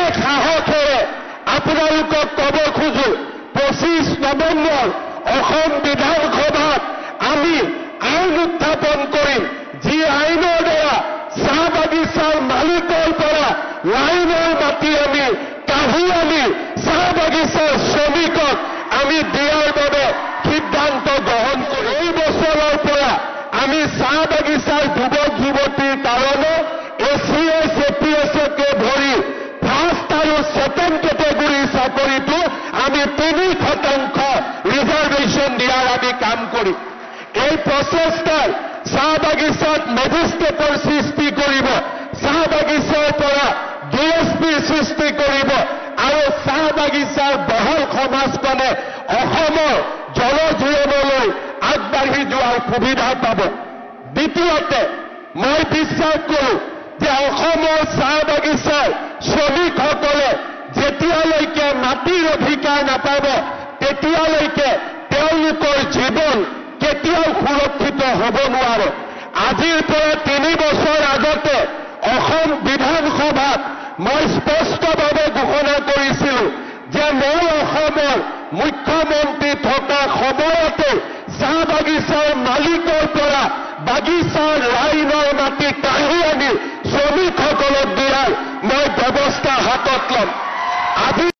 বিশেষ সাহসেৰে আপোনালোকক ক'ব খোজো 25 নৱেম্বৰ অসম বিধানসভাত আমি আইন উত্থাপন কৰিম, যি আইনৰ দ্বাৰা চাহ বাগিচাৰ মালিকৰ পৰা লাইনৰ মাটি আমি কাঢ়ি আনি চাহ বাগিচাৰ শ্ৰমিকক আমি দিয়াৰ বাবে সিদ্ধান্ত গ্ৰহণ কৰিম। এই বছৰৰ পৰা আমি চাহ বাগিচাৰ যুৱক যুৱতীৰ কাৰণে এচিএছ এপিএছকে ধৰি ফাৰ্ষ্ট আৰু ছেকেণ্ড কেটেগৰীৰ চাকৰিটো আমি 3% ৰিজাৰ্ভেশ্যন দিয়াৰ আমি কাম কৰিম। এই প্ৰচেষ্টাৰ চাহ বাগিচাত মেজিষ্ট্ৰেটৰ সৃষ্টি কৰিব, চাহ বাগিচাৰ পৰা ডিএছপিৰ সৃষ্টি কৰিব আৰু চাহ বাগিচাৰ বহল সমাজখনে অসমৰ জনজীৱনলৈ আগবাঢ়ি যোৱাৰ সুবিধা পাব। দ্বিতীয়তে মই বিশ্বাস কৰোঁ যে অসমৰ চাহ বাগিচাৰ শ্ৰমিকসকলে যেতিয়ালৈকে মাটিৰ অধিকাৰ নাপাব তেতিয়ালৈকে তেওঁলোকৰ জীৱন কেতিয়াও সুৰক্ষিত হ'ব নোৱাৰে। আজিৰ পৰা 3 বছৰ আগতে অসম বিধানসভাত মই স্পষ্টভাৱে ঘোষণা কৰিছিলোঁ যে মই অসমৰ মুখ্যমন্ত্ৰী থকা সময়তে চাহ বাগিচাৰ মালিকৰ পৰা বাগিচাৰ লাইনৰ মাটি কাঢ়ি আনি শ্ৰমিকসকলক দিয়াৰ মই ব্যৱস্থা হাতত ল'ম। আজি